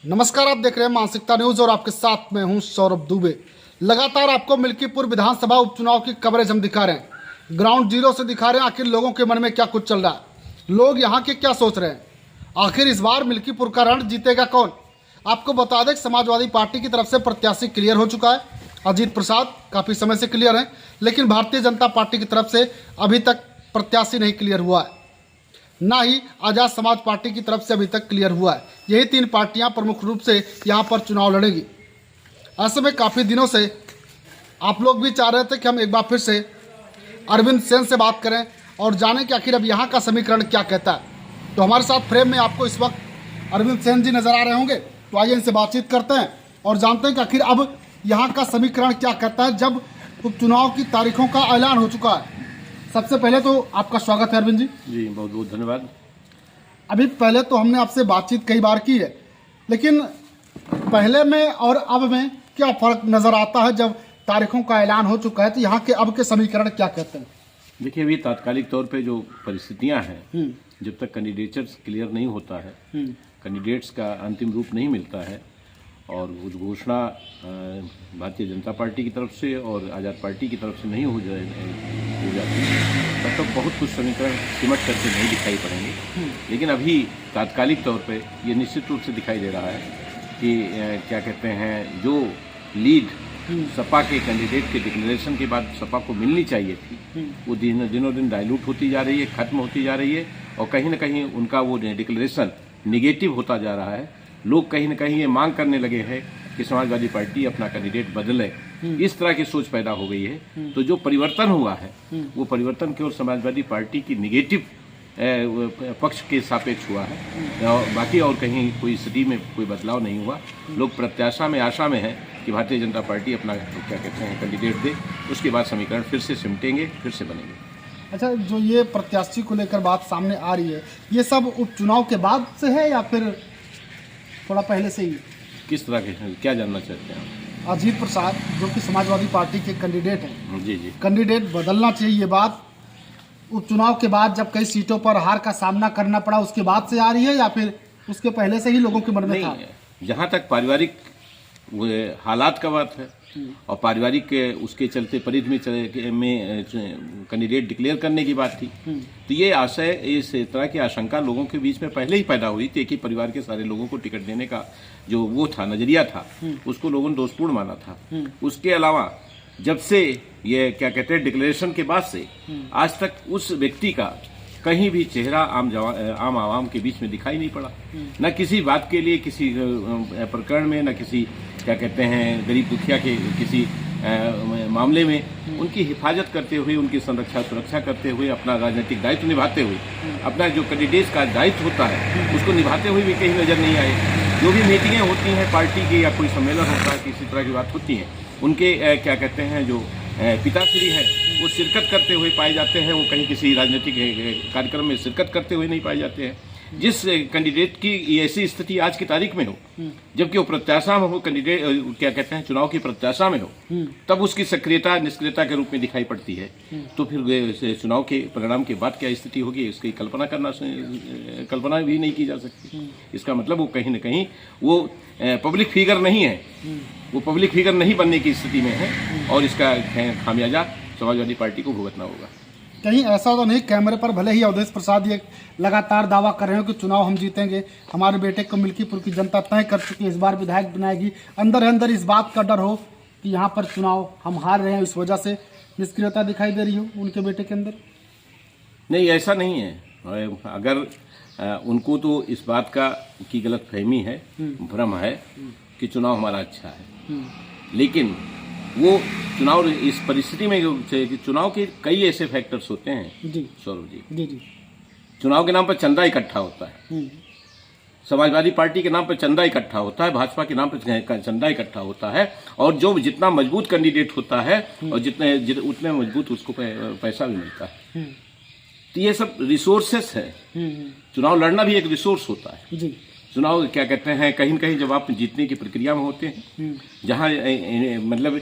नमस्कार, आप देख रहे हैं मानसिकता न्यूज और आपके साथ मैं हूं सौरभ दुबे। लगातार आपको मिल्कीपुर विधानसभा उपचुनाव की कवरेज हम दिखा रहे हैं, ग्राउंड जीरो से दिखा रहे हैं आखिर लोगों के मन में क्या कुछ चल रहा है, लोग यहां के क्या सोच रहे हैं, आखिर इस बार मिल्कीपुर का रण जीतेगा कौन। आपको बता दें, समाजवादी पार्टी की तरफ से प्रत्याशी क्लियर हो चुका है, अजीत प्रसाद काफ़ी समय से क्लियर है, लेकिन भारतीय जनता पार्टी की तरफ से अभी तक प्रत्याशी नहीं क्लियर हुआ है, ना ही आज़ाद समाज पार्टी की तरफ से अभी तक क्लियर हुआ है। यही तीन पार्टियां प्रमुख रूप से यहां पर चुनाव लड़ेगी। ऐसे में काफ़ी दिनों से आप लोग भी चाह रहे थे कि हम एक बार फिर से अरविंद सेन से बात करें और जानें कि आखिर अब यहाँ का समीकरण क्या कहता है। तो हमारे साथ फ्रेम में आपको इस वक्त अरविंद सेन जी नज़र आ रहे होंगे, तो आइए इनसे बातचीत करते हैं और जानते हैं कि आखिर अब यहाँ का समीकरण क्या कहता है जब उपचुनाव की तारीखों का ऐलान हो चुका है। सबसे पहले तो आपका स्वागत है अरविंद जी। जी बहुत बहुत धन्यवाद। अभी पहले तो हमने आपसे बातचीत कई बार की है, लेकिन पहले में और अब में क्या फ़र्क नज़र आता है जब तारीखों का ऐलान हो चुका है, तो यहाँ के अब के समीकरण क्या कहते हैं? देखिए, अभी तात्कालिक तौर पे जो परिस्थितियां हैं, जब तक कैंडिडेट्स क्लियर नहीं होता है, कैंडिडेट्स का अंतिम रूप नहीं मिलता है और उस घोषणा भारतीय जनता पार्टी की तरफ से और आज़ाद पार्टी की तरफ से नहीं हो जाती, तब तक बहुत कुछ समीकरण सिमट करके नहीं दिखाई पड़ेंगे। लेकिन अभी तात्कालिक तौर पे ये निश्चित रूप से दिखाई दे रहा है कि क्या कहते हैं, जो लीड सपा के कैंडिडेट के डिक्लेरेशन के बाद सपा को मिलनी चाहिए थी, वो दिनों दिन डाइल्यूट होती जा रही है, खत्म होती जा रही है और कहीं ना कहीं उनका वो डिक्लेरेशन निगेटिव होता जा रहा है। लोग कहीं ना कहीं ये मांग करने लगे हैं कि समाजवादी पार्टी अपना कैंडिडेट बदले, इस तरह की सोच पैदा हो गई है। तो जो परिवर्तन हुआ है वो परिवर्तन केवल समाजवादी पार्टी की निगेटिव पक्ष के सापेक्ष हुआ है और बाकी और कहीं कोई स्थिति में कोई बदलाव नहीं हुआ। लोग प्रत्याशा में आशा में है कि भारतीय जनता पार्टी अपना क्या कहते हैं कैंडिडेट दे, उसके बाद समीकरण फिर से सिमटेंगे, फिर से बनेंगे। अच्छा, जो ये प्रत्याशी को लेकर बात सामने आ रही है, ये सब उपचुनाव के बाद से है या फिर थोड़ा पहले से ही? किस तरह के, क्या जानना चाहते हैं आप? अजीत प्रसाद जो कि समाजवादी पार्टी के कैंडिडेट हैं, जी कैंडिडेट बदलना चाहिए, ये बात उपचुनाव के बाद जब कई सीटों पर हार का सामना करना पड़ा उसके बाद से आ रही है या फिर उसके पहले से ही लोगों के मन में था? जहाँ तक पारिवारिक हालात का बात है और पारिवारिक उसके चलते परिधि में कैंडिडेट डिक्लेयर करने की बात थी, तो ये आशय, इस तरह की आशंका लोगों के बीच में पहले ही पैदा हुई थी कि परिवार के सारे लोगों को टिकट देने का जो वो था, नजरिया था, उसको लोगों ने दोषपूर्ण माना था। उसके अलावा जब से ये क्या कहते हैं डिक्लेरेशन के बाद से आज तक उस व्यक्ति का कहीं भी चेहरा आम आवाम के बीच में दिखाई नहीं पड़ा, न किसी बात के लिए, किसी प्रकरण में, न किसी क्या कहते हैं गरीब दुखिया के किसी मामले में उनकी हिफाजत करते हुए, उनकी सुरक्षा करते हुए, अपना राजनीतिक दायित्व निभाते हुए, अपना जो कैंडिडेट का दायित्व होता है उसको निभाते हुए भी कहीं नजर नहीं आए। जो भी मीटिंगें होती हैं पार्टी की या कोई सम्मेलन होता है, किसी तरह की बात होती है, उनके क्या कहते हैं जो पिताश्री हैं वो शिरकत करते हुए पाए जाते हैं, वो कहीं किसी राजनीतिक कार्यक्रम में शिरकत करते हुए नहीं पाए जाते हैं। जिस कैंडिडेट की ऐसी स्थिति आज की तारीख में हो, जबकि वो प्रत्याशा में हो, कैंडिडेट क्या कहते हैं चुनाव की प्रत्याशा में हो, तब उसकी सक्रियता निष्क्रियता के रूप में दिखाई पड़ती है। तो फिर चुनाव के परिणाम के बाद क्या स्थिति होगी, इसकी कल्पना भी नहीं की जा सकती। इसका मतलब वो कहीं ना कहीं वो पब्लिक फिगर नहीं है, वो पब्लिक फिगर नहीं बनने की स्थिति में है और इसका खामियाजा समाजवादी पार्टी को भुगतना होगा। कहीं ऐसा तो नहीं कैमरे पर भले ही अवधेश प्रसाद ये लगातार दावा कर रहे हो कि चुनाव हम जीतेंगे, हमारे बेटे को मिल्कीपुर की जनता तय कर चुकी है, इस बार विधायक बनाएगी, अंदर इस बात का डर हो कि यहाँ पर चुनाव हम हार रहे हैं, इस वजह से निष्क्रियता दिखाई दे रही हो उनके बेटे के अंदर? नहीं, ऐसा नहीं है। अगर उनको तो इस बात की गलतफहमी है, भ्रम है कि चुनाव हमारा अच्छा है, लेकिन वो चुनाव इस परिस्थिति में चुनाव के कई ऐसे फैक्टर्स होते हैं जी सौरभ जी। चुनाव के नाम पर चंदा इकट्ठा होता है, समाजवादी पार्टी के नाम पर चंदा इकट्ठा होता है, भाजपा के नाम पर चंदा इकट्ठा होता है और जो जितना मजबूत कैंडिडेट होता है और उतने मजबूत उसको पैसा भी मिलता है। तो ये सब रिसोर्सेस है। चुनाव लड़ना भी एक रिसोर्स होता है जी। चुनाव क्या कहते हैं, कहीं न कहीं जब आप जीतने की प्रक्रिया में होते हैं, जहाँ मतलब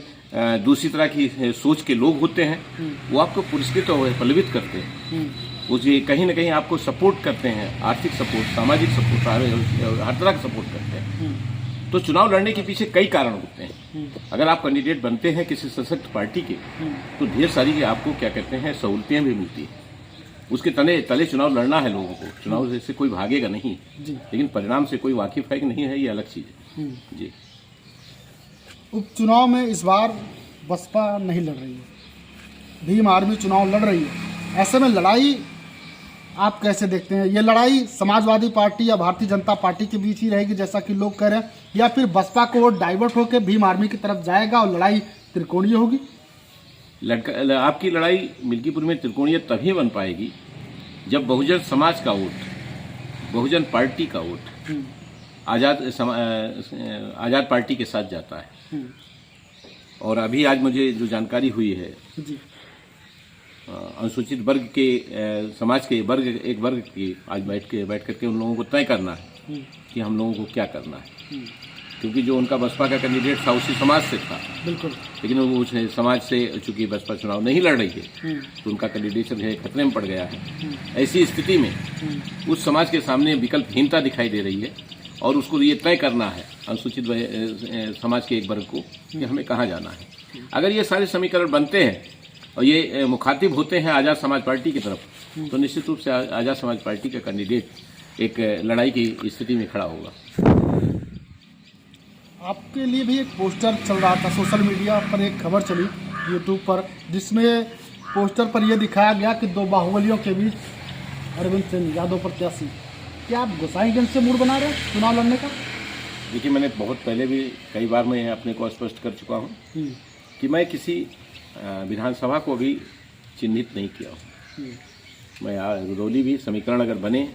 दूसरी तरह की सोच के लोग होते हैं, वो आपको पुरस्कृत और पल्लवित करते हैं, उसे कहीं न कहीं आपको सपोर्ट करते हैं, आर्थिक सपोर्ट, सामाजिक सपोर्ट, हर तरह का सपोर्ट करते हैं। तो चुनाव लड़ने के पीछे कई कारण होते हैं। अगर आप कैंडिडेट बनते हैं किसी सशक्त पार्टी के, तो ढेर सारी आपको क्या कहते हैं सहूलतें भी मिलती हैं। उसके तले चुनाव लड़ना है लोगों को, चुनाव से कोई भागेगा नहीं, लेकिन परिणाम से कोई वाकिफ है कि नहीं है, ये अलग चीज है जी। उपचुनाव में इस बार बसपा नहीं लड़ रही है, भीम आर्मी चुनाव लड़ रही है। ऐसे में लड़ाई आप कैसे देखते हैं? ये लड़ाई समाजवादी पार्टी या भारतीय जनता पार्टी के बीच ही रहेगी जैसा कि लोग कह रहे हैं, या फिर बसपा को वोट डाइवर्ट होकर भीम आर्मी की तरफ जाएगा और लड़ाई त्रिकोणीय होगी? आपकी लड़ाई मिल्कीपुर में त्रिकोणीय तभी बन पाएगी जब बहुजन समाज का वोट, बहुजन पार्टी का वोट आजाद पार्टी के साथ जाता है। और अभी आज मुझे जो जानकारी हुई है जी, अनुसूचित वर्ग के समाज के एक वर्ग की आज बैठ करके उन लोगों को तय करना है कि हम लोगों को क्या करना है, क्योंकि जो उनका बसपा का कैंडिडेट था उसी समाज से था। बिल्कुल। लेकिन वो उस समाज से चूंकि बसपा चुनाव नहीं लड़ रही है तो उनका कैंडिडेट जो है खतरे में पड़ गया है। ऐसी स्थिति में उस समाज के सामने विकल्पहीनता दिखाई दे रही है और उसको ये तय करना है अनुसूचित समाज के एक वर्ग को कि हमें कहाँ जाना है। अगर ये सारे समीकरण बनते हैं और ये मुखातिब होते हैं आज़ाद समाज पार्टी की तरफ, तो निश्चित रूप से आज़ाद समाज पार्टी का कैंडिडेट एक लड़ाई की स्थिति में खड़ा होगा। आपके लिए भी एक पोस्टर चल रहा था सोशल मीडिया पर, एक खबर चली यूट्यूब पर, जिसमें पोस्टर पर यह दिखाया गया कि दो बाहुबलियों के बीच अरविंद सिंह यादव प्रत्याशी। क्या आप गोसाईगंज से मूड बना रहे हैं चुनाव लड़ने का? देखिए, मैंने बहुत पहले भी कई बार मैं अपने को स्पष्ट कर चुका हूँ कि मैं किसी विधानसभा को भी चिन्हित नहीं किया हूँ। मैं रुदौली भी समीकरण अगर बने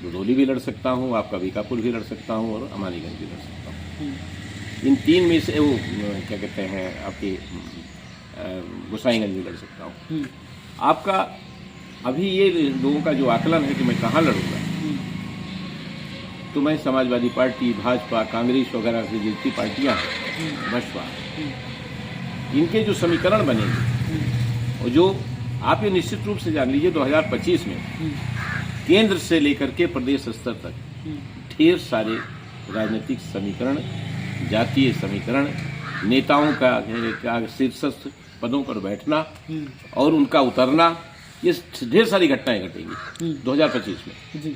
रुदौली भी लड़ सकता हूँ, आपका बीकापुर भी लड़ सकता हूँ और अमानीगंज भी लड़ सकता हूँ। इन तीन में से वो क्या कहते हैं आपकी गोसाईगंज भी लड़ सकता हूँ। आपका अभी ये लोगों का जो आकलन है कि मैं कहाँ लड़ूंगा, तो मैं समाजवादी पार्टी, भाजपा, कांग्रेस वगैरह से जितनी पार्टियाँ हैं, बसपा, इनके जो समीकरण बनेंगे और जो आप ये निश्चित रूप से जान लीजिए 2025 में केंद्र से लेकर के प्रदेश स्तर तक ढेर सारे राजनीतिक समीकरण, जातीय समीकरण, नेताओं का शीर्षस्थ पदों पर बैठना और उनका उतरना, ये ढेर सारी घटनाएं घटेंगी 2025 में जी।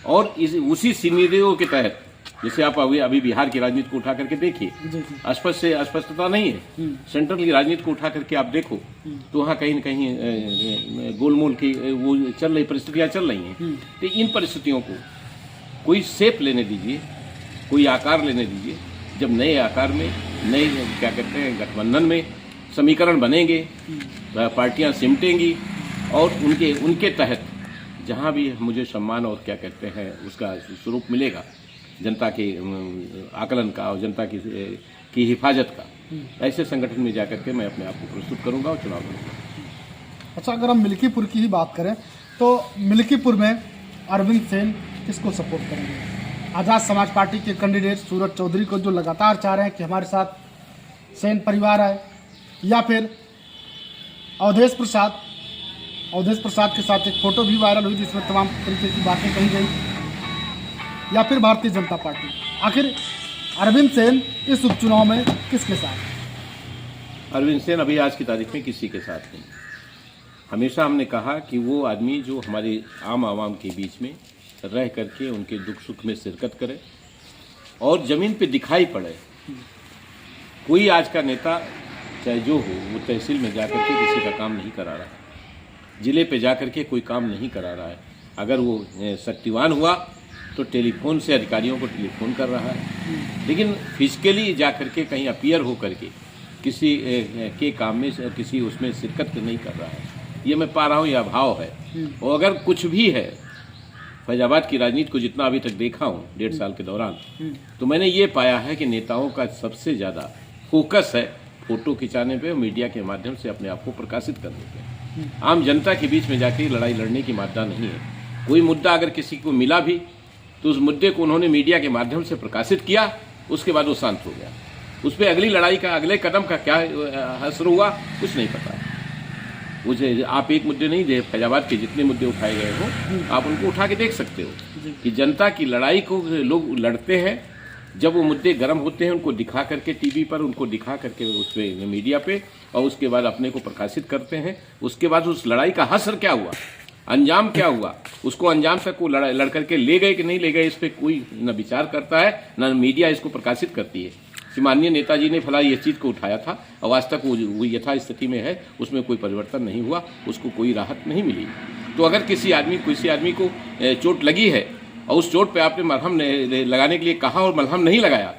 और उसी सिनेरियो के तहत, जैसे आप अभी बिहार की राजनीति को उठा करके देखिए, अस्पष्टता नहीं है। सेंट्रल की राजनीति को उठा करके आप देखो तो वहाँ कहीं न कहीं गोलमोल की वो चल रही परिस्थितियाँ चल रही हैं। तो इन परिस्थितियों को कोई शेप लेने दीजिए, कोई आकार लेने दीजिए। जब नए आकार में, नए क्या कहते हैं गठबंधन में समीकरण बनेंगे, पार्टियाँ सिमटेंगी और उनके तहत जहाँ भी मुझे सम्मान और क्या कहते हैं उसका स्वरूप मिलेगा, जनता के आकलन का और जनता की हिफाजत का, ऐसे संगठन में जाकर के मैं अपने आप को प्रस्तुत करूंगा और चुनाव लड़ूंगा। अच्छा, अगर हम मिल्कीपुर की ही बात करें तो मिल्कीपुर में अरविंद सेन किसको सपोर्ट करेंगे? आज़ाद समाज पार्टी के कैंडिडेट सूरज चौधरी को, जो लगातार चाह रहे हैं कि हमारे साथ सेन परिवार आए, या फिर अवधेश प्रसाद के साथ एक फोटो भी वायरल हुई जिसमें तमाम तरीके की बातें कही गई, या फिर भारतीय जनता पार्टी? आखिर अरविंद सेन इस उपचुनाव में किसके साथ? अरविंद सेन अभी आज की तारीख में किसी के साथ नहीं। हमेशा हमने कहा कि वो आदमी जो हमारे आम आवाम के बीच में रह करके उनके दुख सुख में शिरकत करे और ज़मीन पे दिखाई पड़े। कोई आज का नेता चाहे जो हो, वो तहसील में जाकर के किसी का काम नहीं करा रहा है, जिले पे जाकर के कोई काम नहीं करा रहा है। अगर वो शक्तिवान हुआ तो टेलीफोन से अधिकारियों को टेलीफोन कर रहा है, लेकिन फिजिकली जाकर के कहीं अपीयर हो करके किसी के काम में, किसी उसमें शिरकत नहीं कर रहा है। ये मैं पा रहा हूँ, यह अभाव है। और अगर कुछ भी है, फैजाबाद की राजनीति को जितना अभी तक देखा हूँ 1.5 साल के दौरान, तो मैंने ये पाया है कि नेताओं का सबसे ज़्यादा फोकस है फोटो खिंचाने पे, मीडिया के माध्यम से अपने आप को प्रकाशित करने पे। आम जनता के बीच में जाके लड़ाई लड़ने की मादा नहीं है। कोई मुद्दा अगर किसी को मिला भी तो उस मुद्दे को उन्होंने मीडिया के माध्यम से प्रकाशित किया, उसके बाद वो शांत हो गया। उस पर अगली लड़ाई का, अगले कदम का क्या असर हुआ कुछ नहीं पता। मुझे आप एक मुद्दे नहीं दे, फैजाबाद के जितने मुद्दे उठाए गए हो आप उनको उठा के देख सकते हो कि जनता की लड़ाई को लोग लड़ते हैं जब वो मुद्दे गर्म होते हैं उनको दिखा करके टीवी पर, उनको दिखा करके उस पे मीडिया पे, और उसके बाद अपने को प्रकाशित करते हैं। उसके बाद उस लड़ाई का हश्र क्या हुआ, अंजाम क्या हुआ, उसको अंजाम तक वो लड़ करके ले गए कि नहीं ले गए, इस पर कोई न विचार करता है, न मीडिया इसको प्रकाशित करती है कि माननीय नेताजी ने फला ये चीज़ को उठाया था और आज तक वो यथा स्थिति में है, उसमें कोई परिवर्तन नहीं हुआ, उसको कोई राहत नहीं मिली। तो अगर किसी आदमी को चोट लगी है और उस चोट पे आपने मलहम लगाने के लिए कहा और मलहम नहीं लगाया,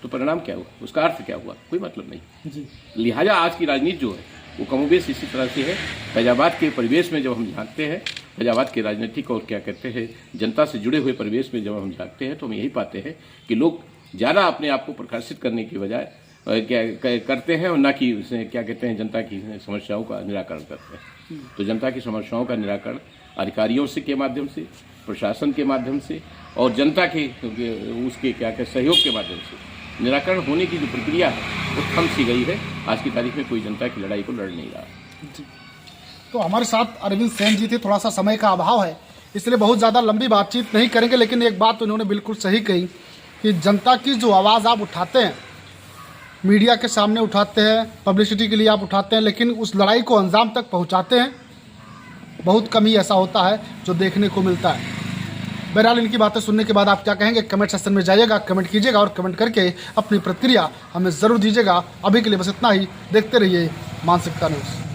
तो परिणाम क्या हुआ, उसका अर्थ क्या हुआ, कोई मतलब नहीं जी। लिहाजा आज की राजनीति जो है वो कमोबेश इसी तरह से है। फैजाबाद के परिवेश में जब हम झांकते हैं, फैजाबाद के राजनीतिक और क्या कहते हैं जनता से जुड़े हुए परिवेश में जब हम झांकते हैं, तो हम यही पाते हैं कि लोग ज़्यादा अपने आप को प्रकाशित करने की बजाय क्या करते हैं और ना कि क्या कहते हैं जनता की समस्याओं का निराकरण करते हैं। तो जनता की समस्याओं का निराकरण अधिकारियों से के माध्यम से, प्रशासन के माध्यम से और जनता के उसके क्या कहते सहयोग के माध्यम से निराकरण होने की जो प्रक्रिया है वो थम सी गई है। आज की तारीख में कोई जनता की लड़ाई को लड़ नहीं रहा जी। तो हमारे साथ अरविंद सेन जी थे, थोड़ा सा समय का अभाव है इसलिए बहुत ज़्यादा लंबी बातचीत नहीं करेंगे, लेकिन एक बात तो इन्होंने बिल्कुल सही कही कि जनता की जो आवाज़ आप उठाते हैं, मीडिया के सामने उठाते हैं, पब्लिसिटी के लिए आप उठाते हैं, लेकिन उस लड़ाई को अंजाम तक पहुंचाते हैं, बहुत कम ही ऐसा होता है जो देखने को मिलता है। बहरहाल इनकी बातें सुनने के बाद आप क्या कहेंगे, कमेंट सेक्शन में जाइएगा, कमेंट कीजिएगा और कमेंट करके अपनी प्रतिक्रिया हमें ज़रूर दीजिएगा। अभी के लिए बस इतना ही, देखते रहिए मानसिकता न्यूज़।